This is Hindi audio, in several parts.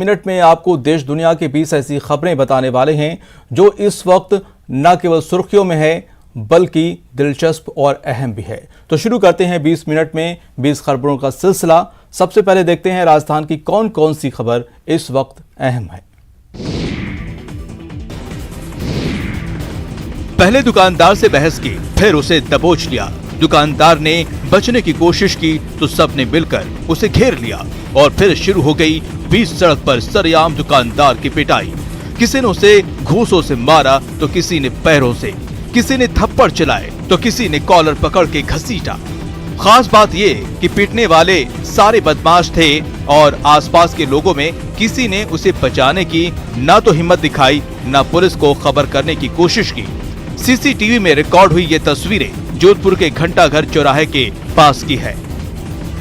मिनट में आपको देश दुनिया के 20 ऐसी खबरें बताने वाले हैं जो इस वक्त न केवल सुर्खियों में है बल्कि दिलचस्प और अहम भी है। तो शुरू करते हैं 20 मिनट में 20 खबरों का सिलसिला। सबसे पहले देखते हैं राजस्थान की कौन कौन सी खबर इस वक्त अहम है। पहले दुकानदार से बहस की, फिर उसे दबोच लिया। दुकानदार ने बचने की कोशिश की तो सबने मिलकर उसे घेर लिया और फिर शुरू हो गई बीच सड़क पर सरेआम दुकानदार की पिटाई। किसी ने उसे घूंसों से मारा तो किसी ने पैरों से, किसी ने थप्पड़ चलाए तो किसी ने कॉलर पकड़ के घसीटा। खास बात ये कि पीटने वाले सारे बदमाश थे और आसपास के लोगों में किसी ने उसे बचाने की ना तो हिम्मत दिखाई, ना पुलिस को खबर करने की कोशिश की। सीसीटीवी में रिकॉर्ड हुई ये तस्वीरें जोधपुर के घंटाघर चौराहे के पास की है।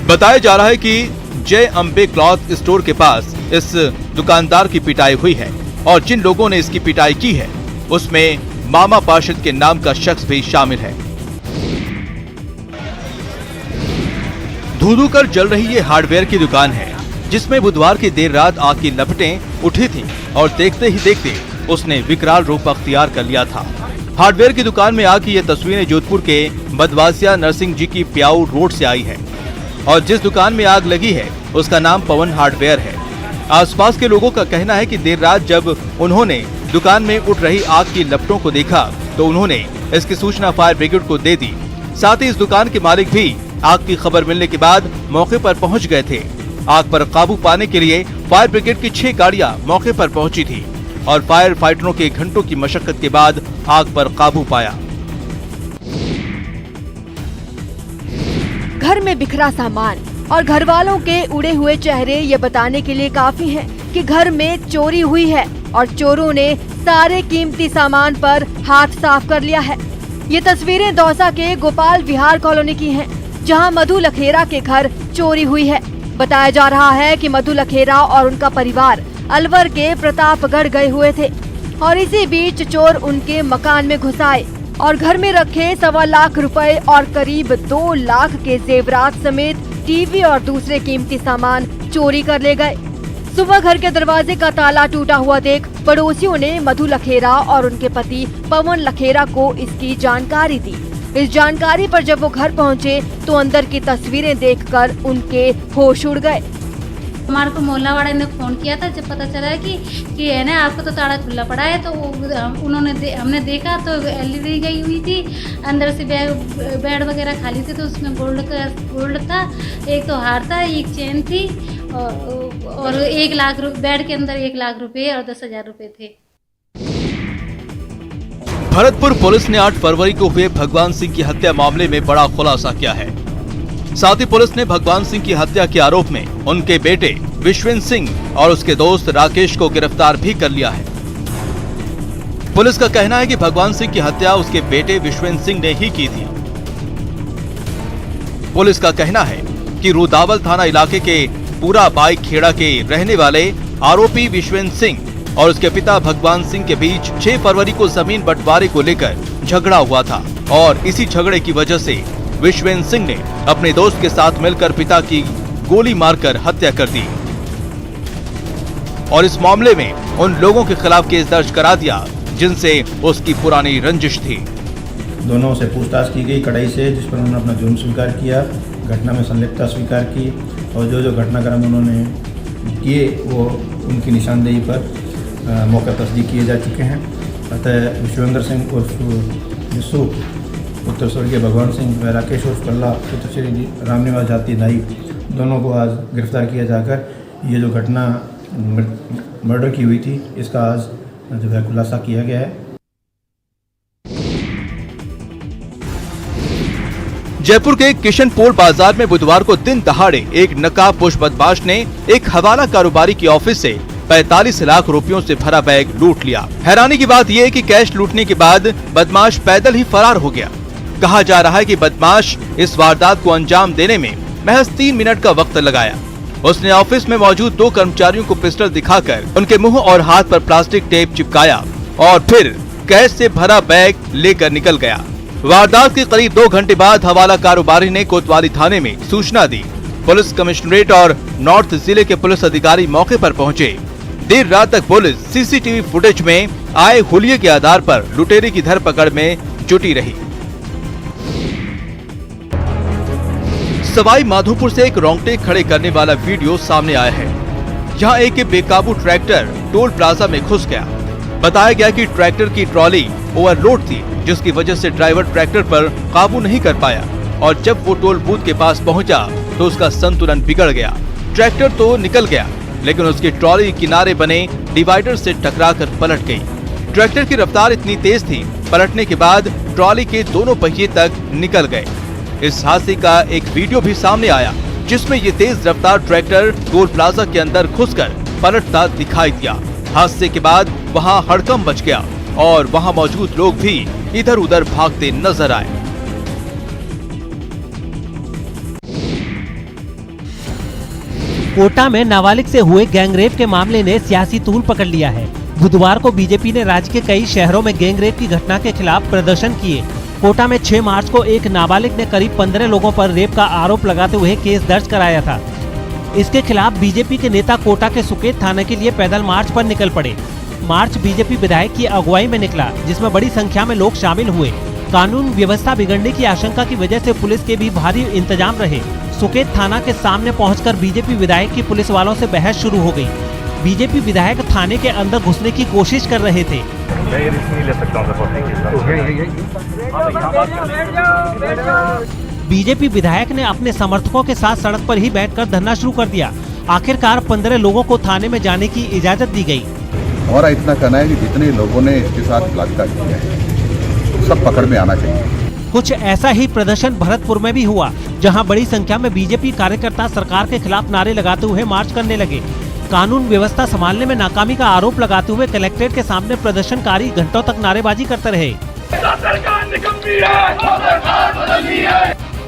बताया जा रहा है कि जय अंबे क्लॉथ स्टोर के पास इस दुकानदार की पिटाई हुई है और जिन लोगों ने इसकी पिटाई की है उसमें मामा पार्षद के नाम का शख्स भी शामिल है। धू-धू कर जल रही ये हार्डवेयर की दुकान है जिसमें बुधवार की देर रात आग की लपटें उठी थी और देखते ही देखते उसने विकराल रूप अख्तियार कर लिया था। हार्डवेयर की दुकान में आग की ये तस्वीरें जोधपुर के बदवासिया नरसिंह जी की प्याऊ रोड से आई है और जिस दुकान में आग लगी है उसका नाम पवन हार्डवेयर है। आसपास के लोगों का कहना है कि देर रात जब उन्होंने दुकान में उठ रही आग की लपटों को देखा तो उन्होंने इसकी सूचना फायर ब्रिगेड को दे दी। साथ ही इस दुकान के मालिक भी आग की खबर मिलने के बाद मौके पर पहुंच गए थे। आग पर काबू पाने के लिए फायर ब्रिगेड की 6 गाड़ियां मौके पर पहुंची थी और फायर फाइटरों के घंटों की मशक्कत के बाद आग पर काबू पाया। घर में बिखरा सामान और घर वालों के उड़े हुए चेहरे ये बताने के लिए काफी हैं कि घर में चोरी हुई है और चोरों ने सारे कीमती सामान पर हाथ साफ कर लिया है। ये तस्वीरें दौसा के गोपाल विहार कॉलोनी की हैं, जहां मधु लखेरा के घर चोरी हुई है। बताया जा रहा है कि मधु लखेरा और उनका परिवार अलवर के प्रतापगढ़ गए हुए थे और इसी बीच चोर उनके मकान में घुस आए और घर में रखे 1.25 लाख रुपए और करीब 2 लाख के जेवरात समेत टीवी और दूसरे कीमती सामान चोरी कर ले गए। सुबह घर के दरवाजे का ताला टूटा हुआ देख पड़ोसियों ने मधु लखेरा और उनके पति पवन लखेरा को इसकी जानकारी दी। इस जानकारी पर जब वो घर पहुंचे तो अंदर की तस्वीरें देखकर उनके होश उड़ गए। हमारे को मोहल्ला वाले ने फोन किया था जब पता चला कि है ना आपको तो ताला खुला पड़ा है, तो हमने देखा तो एलईडी गई हुई थी, अंदर से बेड वगैरह खाली थी तो उसमें गोल्ड था, एक तो हार था, एक चेन थी और 1 लाख बेड के अंदर 1 लाख रुपए और 10,000 रुपए थे। भरतपुर पुलिस ने 8 फरवरी को हुए भगवान सिंह की हत्या मामले में बड़ा खुलासा किया है। साथ ही पुलिस ने भगवान सिंह की हत्या के आरोप में उनके बेटे विश्वेंद्र सिंह और उसके दोस्त राकेश को गिरफ्तार भी कर लिया है। पुलिस का कहना है कि भगवान सिंह की हत्या उसके बेटे विश्वेंद्र सिंह ने ही की थी। पुलिस का कहना है कि रुदावल थाना इलाके के पूरा बाई खेड़ा के रहने वाले आरोपी विश्वेंद्र सिंह और उसके पिता भगवान सिंह के बीच 6 फरवरी को जमीन बंटवारे को लेकर झगड़ा हुआ था और इसी झगड़े की वजह से विश्वेंद्र सिंह ने अपने दोस्त के साथ मिलकर पिता की गोली मारकर हत्या कर दी और इस मामले में उन लोगों के खिलाफ केस दर्ज करा दिया जिनसे उसकी पुरानी रंजिश थी। दोनों से पूछताछ की गई कड़ाई से, जिस पर उन्होंने अपना जुर्म स्वीकार किया, घटना में संलिप्तता स्वीकार की और जो घटनाक्रम उन्होंने किए वो उनकी निशानदेही पर मौका तस्दीक किए जा चुके हैं। अतः विश्वेंद्र सिंह उर्फ विशु पुत्र स्वर्गीय भगवान सिंह व राकेश उर्फ कल्ला पुत्र श्री रामनिवास जाति नाई दोनों को आज गिरफ्तार किया जाकर ये जो घटना मर्डर की हुई थी इसका आज जो है खुलासा किया गया है। जयपुर के किशनपोल बाजार में बुधवार को दिन दहाड़े एक नकाबपोश बदमाश ने एक हवाला कारोबारी की ऑफिस से 45 लाख रुपयों से भरा बैग लूट लिया। हैरानी की बात यह है कि कैश लूटने के बाद बदमाश पैदल ही फरार हो गया। कहा जा रहा है कि बदमाश इस वारदात को अंजाम देने में महज 3 मिनट का वक्त लगाया। उसने ऑफिस में मौजूद 2 कर्मचारियों को पिस्टल दिखाकर उनके मुंह और हाथ पर प्लास्टिक टेप चिपकाया और फिर कैश से भरा बैग लेकर निकल गया। वारदात के करीब 2 घंटे बाद हवाला कारोबारी ने कोतवाली थाने में सूचना दी। पुलिस कमिश्नरेट और नॉर्थ जिले के पुलिस अधिकारी मौके पर पहुंचे देर रात तक पुलिस सीसीटीवी फुटेज में आए हुलिये के आधार पर लुटेरे की धरपकड़ में जुटी रही। सवाई माधोपुर से एक रोंगटे खड़े करने वाला वीडियो सामने आया है। यहाँ एक बेकाबू ट्रैक्टर टोल प्लाजा में घुस गया। बताया गया कि ट्रैक्टर की ट्रॉली ओवरलोड थी, जिसकी वजह से ड्राइवर ट्रैक्टर पर काबू नहीं कर पाया और जब वो टोल बूथ के पास पहुंचा तो उसका संतुलन बिगड़ गया। ट्रैक्टर तो निकल गया, लेकिन उसकी ट्रॉली किनारे बने डिवाइडर से टकराकर पलट गई। ट्रैक्टर की रफ्तार इतनी तेज थी, पलटने के बाद ट्रॉली के दोनों पहिए तक निकल गए। इस हादसे का एक वीडियो भी सामने आया, जिसमें ये तेज रफ्तार ट्रैक्टर टोल प्लाजा के अंदर घुसकर पलटता दिखाई दिया। हादसे के बाद वहां हड़कंप मच गया और वहां मौजूद लोग भी इधर उधर भागते नजर आए। कोटा में नाबालिग से हुए गैंगरेप के मामले ने सियासी तूल पकड़ लिया है। बुधवार को बीजेपी ने राज्य के कई शहरों में गैंगरेप की घटना के खिलाफ प्रदर्शन किए। कोटा में 6 मार्च को एक नाबालिग ने करीब 15 लोगों पर रेप का आरोप लगाते हुए केस दर्ज कराया था। इसके खिलाफ बीजेपी के नेता कोटा के सुकेत थाने के लिए पैदल मार्च पर निकल पड़े। मार्च बीजेपी विधायक की अगुवाई में निकला, जिसमें बड़ी संख्या में लोग शामिल हुए। कानून व्यवस्था बिगड़ने की आशंका की वजह से पुलिस के भी भारी इंतजाम रहे। सुकेत थाना के सामने पहुंचकर बीजेपी विधायक की पुलिस वालों से बहस शुरू हो गई। बीजेपी विधायक थाने के अंदर घुसने की कोशिश कर रहे थे। बीजेपी विधायक ने अपने समर्थकों के साथ सड़क पर ही बैठकर धरना शुरू कर दिया। आखिरकार 15 लोगों को थाने में जाने की इजाजत दी गई। हमारा इतना कहना है कि जितने लोगों ने इसके साथ बलात्कार किया है सब पकड़ में आना चाहिए। कुछ ऐसा ही प्रदर्शन भरतपुर में भी हुआ, जहां बड़ी संख्या में बीजेपी कार्यकर्ता सरकार के खिलाफ नारे लगाते हुए मार्च करने लगे। कानून व्यवस्था संभालने में नाकामी का आरोप लगाते हुए कलेक्ट्रेट के सामने प्रदर्शनकारी घंटों तक नारेबाजी करते रहे।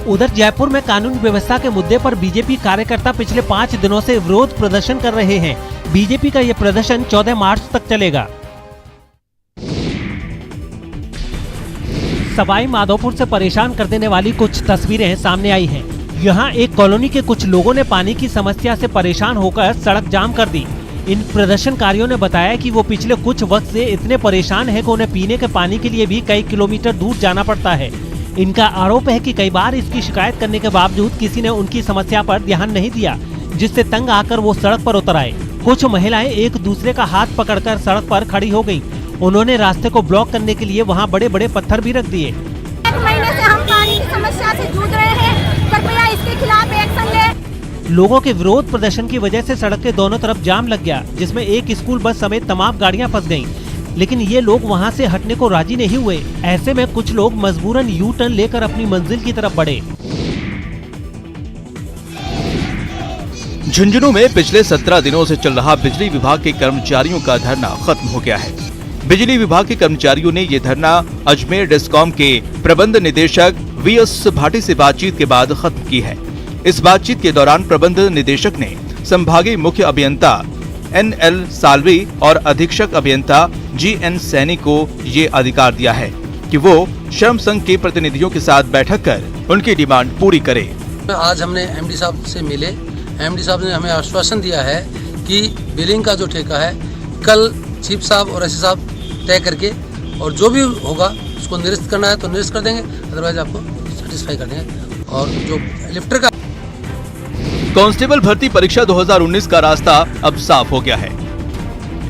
उधर जयपुर में कानून व्यवस्था के मुद्दे पर बीजेपी कार्यकर्ता पिछले 5 दिनों से विरोध प्रदर्शन कर रहे हैं। बीजेपी का ये प्रदर्शन 14 मार्च तक चलेगा। सवाई माधोपुर से परेशान कर देने वाली कुछ तस्वीरें सामने आई हैं। यहाँ एक कॉलोनी के कुछ लोगों ने पानी की समस्या से परेशान होकर सड़क जाम कर दी। इन प्रदर्शनकारियों ने बताया कि वो पिछले कुछ वक्त से इतने परेशान हैं कि उन्हें पीने के पानी के लिए भी कई किलोमीटर दूर जाना पड़ता है। इनका आरोप है कि कई बार इसकी शिकायत करने के बावजूद किसी ने उनकी समस्या पर ध्यान नहीं दिया, जिससे तंग आकर वो सड़क पर उतर आए। कुछ महिलाएं एक दूसरे का हाथ पकड़कर सड़क पर खड़ी हो गयी। उन्होंने रास्ते को ब्लॉक करने के लिए वहाँ बड़े बड़े पत्थर भी रख दिए। 1 महीने से हम पानी की समस्या से जूझ रहे हैं, कृपया इसके खिलाफ एक्शन ले। लोगों के विरोध प्रदर्शन की वजह से सड़क के दोनों तरफ जाम लग गया, जिसमें एक स्कूल बस समेत तमाम गाड़ियां फंस गईं। लेकिन ये लोग वहां से हटने को राजी नहीं हुए। ऐसे में कुछ लोग मजबूरन यू टर्न लेकर अपनी मंजिल की तरफ बढ़े। झुंझुनू में पिछले 17 दिनों से चल रहा बिजली विभाग के कर्मचारियों का धरना खत्म हो गया है। बिजली विभाग के कर्मचारियों ने ये धरना अजमेर डिस्कॉम के प्रबंध निदेशक वीएस भाटी से बातचीत के बाद खत्म की है। इस बातचीत के दौरान प्रबंध निदेशक ने संभागीय मुख्य अभियंता NL सालवी और अधीक्षक अभियंता GN सैनी को ये अधिकार दिया है कि वो श्रम संघ के प्रतिनिधियों के साथ बैठक कर उनकी डिमांड पूरी करे। आज हमने MD साहब से मिले। MD साहब ने हमें आश्वासन दिया है कि बिलिंग का जो ठेका है कल चीफ साहब और SC साहब तय करके, और जो भी होगा उसको निरस्त करना है तो निरस्त कर देंगे, अदरवाइज आपको सेटिस्फाई कर देंगे। और जो लिफ्टर का कांस्टेबल भर्ती परीक्षा 2019 का रास्ता अब साफ हो गया है।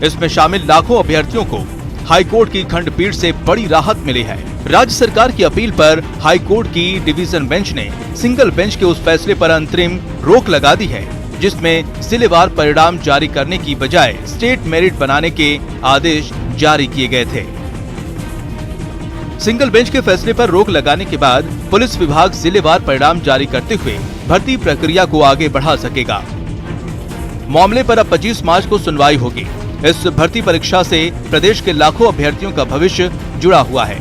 इसमें शामिल लाखों अभ्यर्थियों को हाईकोर्ट की खंडपीठ से बड़ी राहत मिली है। राज्य सरकार की अपील पर हाईकोर्ट की डिवीजन बेंच ने सिंगल बेंच के उस फैसले पर अंतरिम रोक लगा दी है, जिसमें जिलेवार परिणाम जारी करने की बजाय स्टेट मेरिट बनाने के आदेश जारी किए गए थे। सिंगल बेंच के फैसले पर रोक लगाने के बाद पुलिस विभाग जिलेवार परिणाम जारी करते हुए भर्ती प्रक्रिया को आगे बढ़ा सकेगा। मामले पर अब 25 मार्च को सुनवाई होगी। इस भर्ती परीक्षा से प्रदेश के लाखों अभ्यर्थियों का भविष्य जुड़ा हुआ है।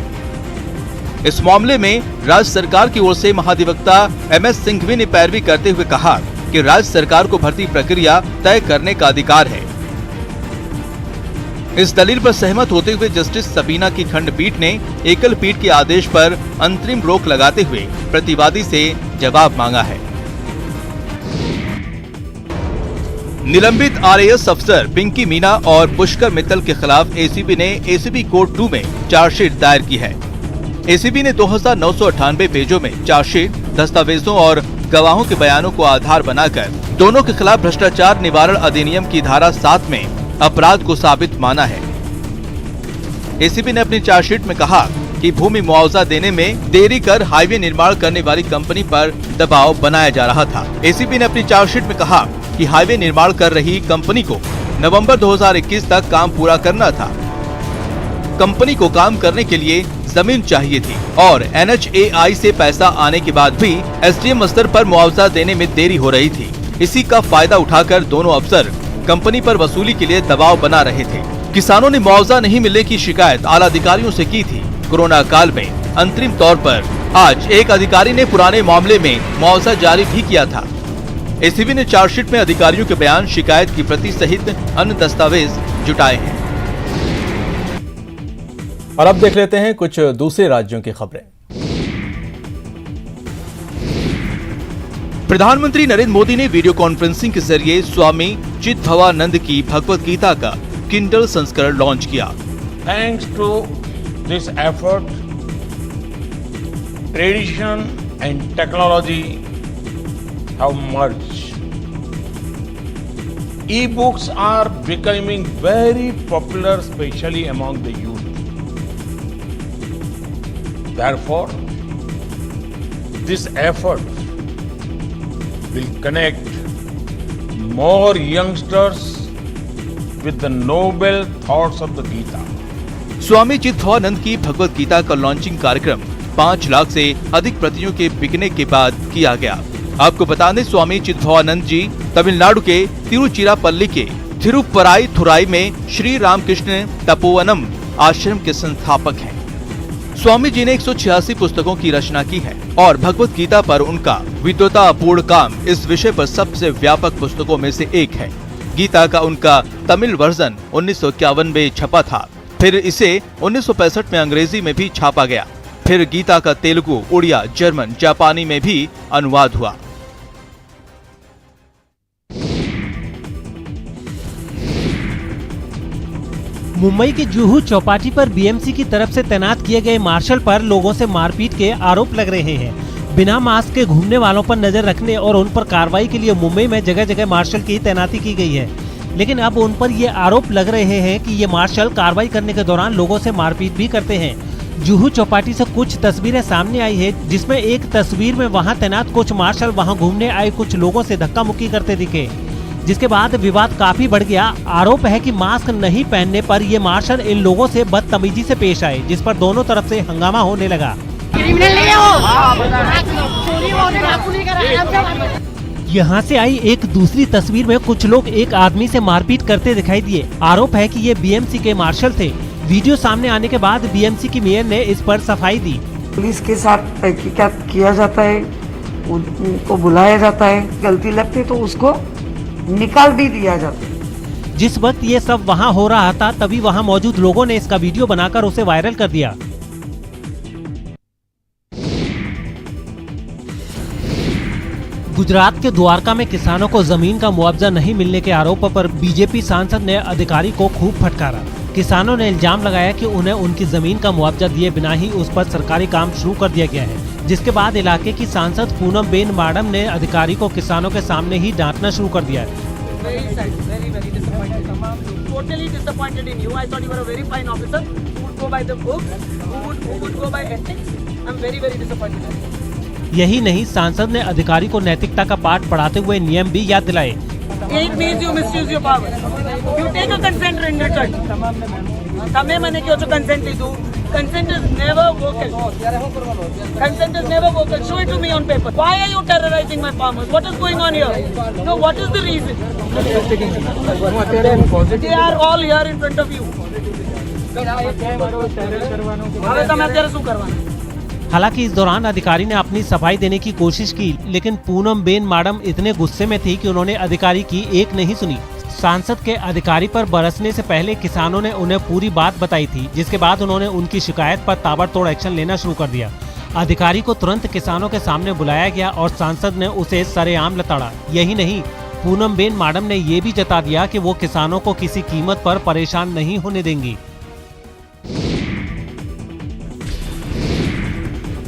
इस मामले में राज्य सरकार की ओर से महाधिवक्ता MS सिंघवी ने पैरवी करते हुए कहा कि राज्य सरकार को भर्ती प्रक्रिया तय करने का अधिकार है। इस दलील पर सहमत होते हुए जस्टिस सबीना की खंडपीठ ने एकल पीठ के आदेश पर अंतरिम रोक लगाते हुए प्रतिवादी से जवाब मांगा है। निलंबित आरएएस अफसर पिंकी मीना और पुष्कर मित्तल के खिलाफ एसीबी ने एसीबी कोर्ट 2 में चार्जशीट दायर की है। एसीबी ने 2998 पेजों में चार्जशीट, दस्तावेजों और गवाहों के बयानों को आधार बनाकर दोनों के खिलाफ भ्रष्टाचार निवारण अधिनियम की धारा 7 में अपराध को साबित माना है। एसीबी ने अपनी चार्जशीट में कहा कि भूमि मुआवजा देने में देरी कर हाईवे निर्माण करने वाली कंपनी पर दबाव बनाया जा रहा था। एसीबी ने अपनी चार्जशीट में कहा कि हाईवे निर्माण कर रही कंपनी को नवंबर 2021 तक काम पूरा करना था। कंपनी को काम करने के लिए जमीन चाहिए थी और NHAI से पैसा आने के बाद भी SDM स्तर पर मुआवजा देने में देरी हो रही थी। इसी का फायदा उठाकर दोनों अफसर कंपनी पर वसूली के लिए दबाव बना रहे थे। किसानों ने मुआवजा नहीं मिलने की शिकायत आला अधिकारियों से की थी। कोरोना काल में अंतरिम तौर पर आज एक अधिकारी ने पुराने मामले में मुआवजा जारी भी किया था। एसीबी ने चार्जशीट में अधिकारियों के बयान, शिकायत की प्रति सहित अन्य दस्तावेज जुटाए हैं। और अब देख लेते हैं कुछ दूसरे राज्यों की खबरें। प्रधानमंत्री नरेंद्र मोदी ने वीडियो कॉन्फ्रेंसिंग के जरिए स्वामी चिदभवानंद की भगवत गीता का किंडल संस्करण लॉन्च किया। Thanks to this effort, tradition and technology have merged. E-books are becoming very popular, especially among the youth. Therefore, this effort will connect more youngsters with the noble thoughts of the Gita. स्वामी चिदभवानंद की भगवत गीता का लॉन्चिंग कार्यक्रम 5 लाख से अधिक प्रतियों के बिकने के बाद किया गया। आपको बता दें, स्वामी चिदभवानंद जी तमिलनाडु के तिरुचिरापल्ली के थिरुपराई थुराई में श्री रामकृष्ण तपोवनम आश्रम के संस्थापक हैं। स्वामी जी ने 186 पुस्तकों की रचना की है और भगवत गीता पर उनका विद्वतापूर्ण काम इस विषय पर सबसे व्यापक पुस्तकों में से एक है। गीता का उनका तमिल वर्जन 1951 में छपा था, फिर इसे 1965 में अंग्रेजी में भी छापा गया, फिर गीता का तेलुगु, उड़िया, जर्मन, जापानी में भी अनुवाद हुआ। मुंबई के जुहू चौपाटी पर बीएमसी की तरफ से तैनात किए गए मार्शल पर लोगों से मारपीट के आरोप लग रहे हैं। बिना मास्क के घूमने वालों पर नजर रखने और उन पर कार्रवाई के लिए मुंबई में जगह जगह मार्शल की तैनाती की गई है, लेकिन अब उन पर ये आरोप लग रहे हैं कि ये मार्शल कार्रवाई करने के दौरान लोगों से मारपीट भी करते हैं। जुहू चौपाटी से कुछ तस्वीरें सामने आई है, जिसमें एक तस्वीर में वहां तैनात कुछ मार्शल वहां घूमने आए कुछ लोगों से धक्का मुक्की करते दिखे, जिसके बाद विवाद काफी बढ़ गया। आरोप है कि मास्क नहीं पहनने पर ये मार्शल इन लोगों से बदतमीजी से पेश आए, जिस पर दोनों तरफ से हंगामा होने लगा। यहाँ से आई एक दूसरी तस्वीर में कुछ लोग एक आदमी से मारपीट करते दिखाई दिए। आरोप है कि ये बीएमसी के मार्शल थे। वीडियो सामने आने के बाद बीएमसी की मेयर ने इस पर सफाई दी। पुलिस के साथ तहकीकात किया जाता है, उनको बुलाया जाता है, गलती लगती तो उसको निकाल भी दिया जाता है। जिस वक्त ये सब वहाँ हो रहा था, तभी वहाँ मौजूद लोगों ने इसका वीडियो बनाकर उसे वायरल कर दिया। गुजरात के द्वारका में किसानों को जमीन का मुआवजा नहीं मिलने के आरोप पर बीजेपी सांसद ने अधिकारी को खूब फटकारा। किसानों ने इल्जाम लगाया कि उन्हें उनकी जमीन का मुआवजा दिए बिना ही उस पर सरकारी काम शुरू कर दिया गया है, जिसके बाद इलाके की सांसद पूनम बेन माडम ने अधिकारी को किसानों के सामने ही डांटना शुरू कर दिया है। यही नहीं, सांसद ने अधिकारी को नैतिकता का पाठ पढ़ाते हुए नियम भी याद दिलाए। It means you misuse your power. You take a consent in return. तमें मैंने क्यों जो consent the? Consent is never vocal. Consent is never vocal. Show it to me on paper. Why are you terrorizing my farmers? What is going on here? No, what is the reason? They are all here in front of you. अबे तो मैं तेरे शू करवाना। हालांकि इस दौरान अधिकारी ने अपनी सफाई देने की कोशिश की, लेकिन पूनम बेन माडम इतने गुस्से में थी कि उन्होंने अधिकारी की एक नहीं सुनी। सांसद के अधिकारी पर बरसने से पहले किसानों ने उन्हें पूरी बात बताई थी, जिसके बाद उन्होंने उनकी शिकायत पर ताबड़तोड़ एक्शन लेना शुरू कर दिया। अधिकारी को तुरंत किसानों के सामने बुलाया गया और सांसद ने उसे सरेआम लताड़ा। यही नहीं, पूनमबेन माडम ने ये भी जता दिया कि वो किसानों को किसी कीमत पर परेशान नहीं होने देंगी।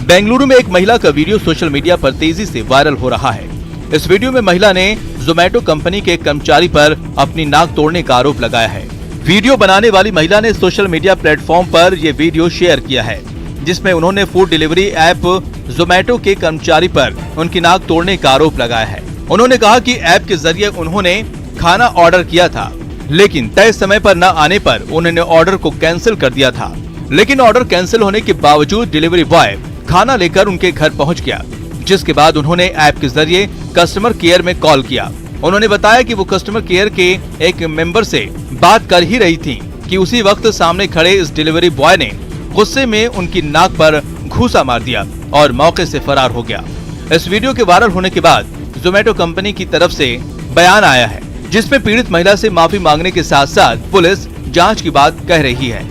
बेंगलुरु में एक महिला का वीडियो सोशल मीडिया पर तेजी से वायरल हो रहा है। इस वीडियो में महिला ने जोमेटो कंपनी के कर्मचारी पर अपनी नाक तोड़ने का आरोप लगाया है। वीडियो बनाने वाली महिला ने सोशल मीडिया प्लेटफॉर्म पर ये वीडियो शेयर किया है, जिसमें उन्होंने फूड डिलीवरी ऐप जोमेटो के कर्मचारी पर उनकी नाक तोड़ने का आरोप लगाया है। उन्होंने कहा कि ऐप के जरिए उन्होंने खाना ऑर्डर किया था, लेकिन तय समय पर न आने पर उन्होंने ऑर्डर को कैंसिल कर दिया था। लेकिन ऑर्डर कैंसिल होने के बावजूद डिलीवरी बॉय खाना लेकर उनके घर पहुंच गया, जिसके बाद उन्होंने ऐप के जरिए कस्टमर केयर में कॉल किया। उन्होंने बताया कि वो कस्टमर केयर के एक मेंबर से बात कर ही रही थी कि उसी वक्त सामने खड़े इस डिलीवरी बॉय ने गुस्से में उनकी नाक पर घूंसा मार दिया और मौके से फरार हो गया। इस वीडियो के वायरल होने के बाद जोमेटो कंपनी की तरफ से बयान आया है, जिसमें पीड़ित महिला से माफी मांगने के साथ साथ पुलिस जांच की बात कह रही है।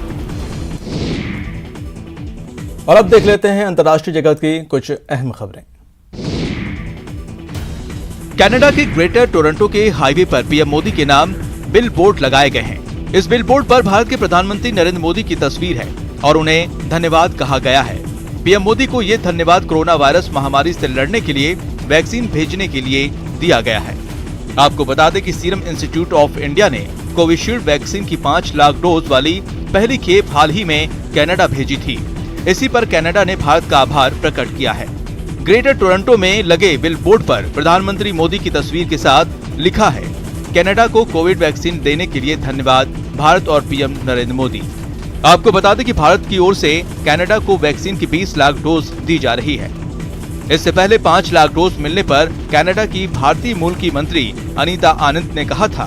और अब देख लेते हैं अंतर्राष्ट्रीय जगत की कुछ अहम खबरें। कनाडा के ग्रेटर टोरंटो के हाईवे पर पीएम मोदी के नाम बिल बोर्ड लगाए गए हैं। इस बिल बोर्ड पर भारत के प्रधानमंत्री नरेंद्र मोदी की तस्वीर है और उन्हें धन्यवाद कहा गया है। पीएम मोदी को ये धन्यवाद कोरोना वायरस महामारी से लड़ने के लिए वैक्सीन भेजने के लिए दिया गया है। आपको बता दें कि सीरम इंस्टीट्यूट ऑफ इंडिया ने कोविशील्ड वैक्सीन की 5 लाख डोज वाली पहली खेप हाल ही में कनाडा भेजी थी। इसी पर कनाडा ने भारत का आभार प्रकट किया है। ग्रेटर टोरंटो में लगे बिल बोर्ड पर प्रधानमंत्री मोदी की तस्वीर के साथ लिखा है, कनाडा को कोविड वैक्सीन देने के लिए धन्यवाद, भारत और पीएम नरेंद्र मोदी। आपको बता दें कि भारत की ओर से कनाडा को वैक्सीन की 20 लाख डोज दी जा रही है। इससे पहले 5 लाख डोज मिलने पर कनाडा की भारतीय मूल की मंत्री अनीता आनंद ने कहा था,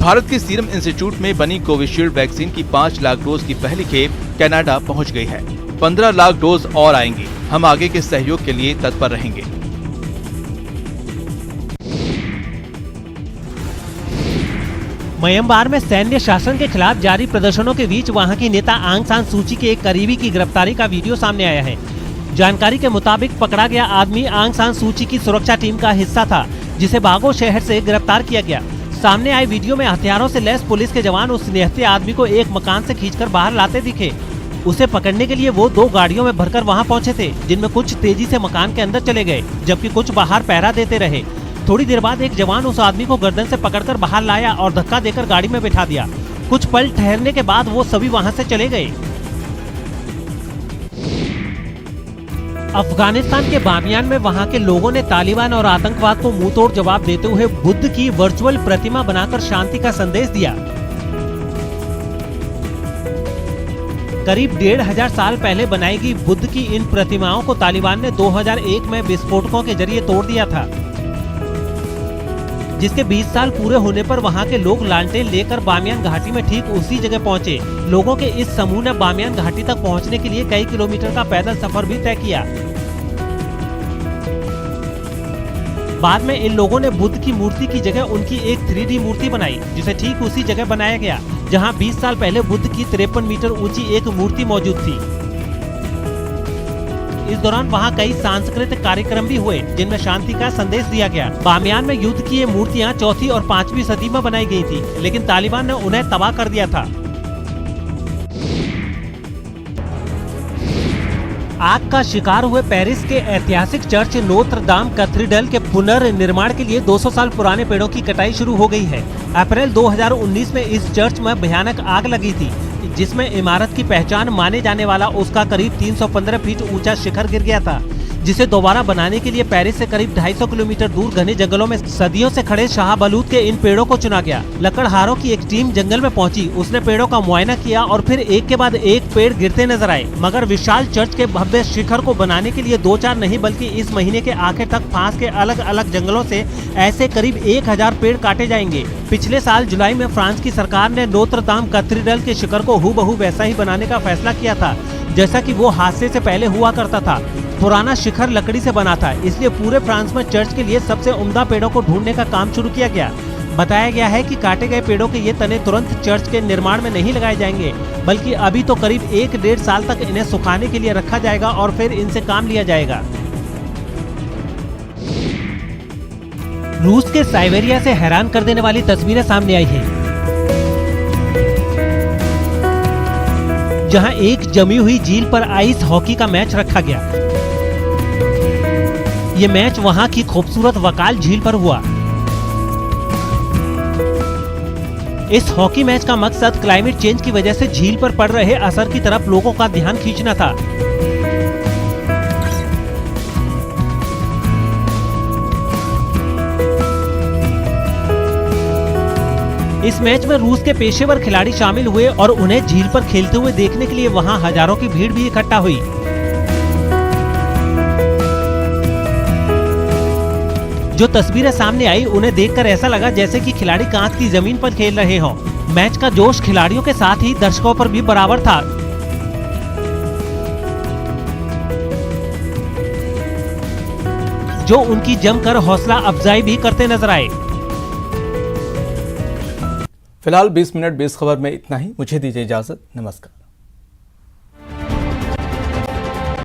भारत के सीरम इंस्टीट्यूट में बनी कोविशील्ड वैक्सीन की 5 लाख डोज की पहली खेप कनाडा पहुंच गई है। 15 लाख डोज और आएंगी। हम आगे के सहयोग के लिए तत्पर रहेंगे। म्यांमार में सैन्य शासन के खिलाफ जारी प्रदर्शनों के बीच वहां की नेता आंग सान सूची के एक करीबी की गिरफ्तारी का वीडियो सामने आया है। जानकारी के मुताबिक पकड़ा गया आदमी आंग सान सूची की सुरक्षा टीम का हिस्सा था, जिसे बागो शहर से गिरफ्तार किया गया। सामने आए वीडियो में हथियारों से लैस पुलिस के जवान उस निहत्थे आदमी को एक मकान से खींचकर बाहर लाते दिखे। उसे पकड़ने के लिए वो 2 गाड़ियों में भरकर वहां पहुंचे थे, जिनमें कुछ तेजी से मकान के अंदर चले गए, जबकि कुछ बाहर पहरा देते रहे। थोड़ी देर बाद एक जवान उस आदमी को गर्दन से पकड़कर बाहर लाया और धक्का देकर गाड़ी में बिठा दिया। कुछ पल ठहरने के बाद वो सभी वहां से चले गए। अफगानिस्तान के बामियान में वहां के लोगों ने तालिबान और आतंकवाद को मुंहतोड़ जवाब देते हुए बुद्ध की वर्चुअल प्रतिमा बनाकर शांति का संदेश दिया। करीब 1500 साल पहले बनाई गई बुद्ध की इन प्रतिमाओं को तालिबान ने 2001 में विस्फोटकों के जरिए तोड़ दिया था, जिसके 20 साल पूरे होने पर वहां के लोग लालटेन लेकर बामियान घाटी में ठीक उसी जगह पहुंचे। लोगों के इस समूह ने बामियान घाटी तक पहुंचने के लिए कई किलोमीटर का पैदल सफर भी तय किया। बाद में इन लोगों ने बुद्ध की मूर्ति की जगह उनकी एक 3D मूर्ति बनाई, जिसे ठीक उसी जगह बनाया गया जहां 20 साल पहले बुद्ध की 53 मीटर ऊंची एक मूर्ति मौजूद थी। इस दौरान वहां कई सांस्कृतिक कार्यक्रम भी हुए, जिनमें शांति का संदेश दिया गया। बामियान में युद्ध की ये मूर्तियां 4वीं और 5वीं सदी में बनाई गई थी, लेकिन तालिबान ने उन्हें तबाह कर दिया था। आग का शिकार हुए पेरिस के ऐतिहासिक चर्च नोत्र दाम कैथेड्रल के पुनर्निर्माण के लिए 200 साल पुराने पेड़ों की कटाई शुरू हो गई है। अप्रैल 2019 में इस चर्च में भयानक आग लगी थी, जिसमें इमारत की पहचान माने जाने वाला उसका करीब 315 फीट ऊंचा शिखर गिर गया था, जिसे दोबारा बनाने के लिए पेरिस से करीब 250 किलोमीटर दूर घने जंगलों में सदियों से खड़े शाहबलूत के इन पेड़ों को चुना गया। लकड़हारों की एक टीम जंगल में पहुंची, उसने पेड़ों का मुआयना किया और फिर एक के बाद एक पेड़ गिरते नजर आए। मगर विशाल चर्च के भव्य शिखर को बनाने के लिए 2-4 नहीं बल्कि इस महीने के आखिर तक फ्रांस के अलग अलग जंगलों से ऐसे करीब 1000 पेड़ काटे जाएंगे। पिछले साल जुलाई में फ्रांस की सरकार ने नोत्र दाम कैथेड्रल के शिखर को हूबहू वैसा ही बनाने का फैसला किया था, जैसा कि वो हादसे से पहले हुआ करता था। पुराना शिखर लकड़ी से बना था, इसलिए पूरे फ्रांस में चर्च के लिए सबसे उम्दा पेड़ों को ढूंढने का काम शुरू किया गया। बताया गया है कि काटे गए पेड़ों के ये तने तुरंत चर्च के निर्माण में नहीं लगाए जाएंगे, बल्कि अभी तो करीब 1-1.5 साल तक इन्हें सुखाने के लिए रखा जाएगा और फिर इनसे काम लिया जाएगा। रूस के साइबेरिया से हैरान कर देने वाली तस्वीरें सामने आई हैं, जहां एक जमी हुई झील पर आइस हॉकी का मैच रखा गया। ये मैच वहां की खूबसूरत वकाल झील पर हुआ। इस हॉकी मैच का मकसद क्लाइमेट चेंज की वजह से झील पर पड़ रहे असर की तरफ लोगों का ध्यान खींचना था। इस मैच में रूस के पेशेवर खिलाड़ी शामिल हुए और उन्हें झील पर खेलते हुए देखने के लिए वहां हजारों की भीड़ भी इकट्ठा हुई। जो तस्वीरें सामने आई उन्हें देखकर ऐसा लगा जैसे कि खिलाड़ी कांच की जमीन पर खेल रहे हों। मैच का जोश खिलाड़ियों के साथ ही दर्शकों पर भी बराबर था। जो उनकी जमकर हौसला अफजाई भी करते नजर आए। फिलहाल 20 मिनट 20 खबर में इतना ही। मुझे दीजिए इजाजत। नमस्कार।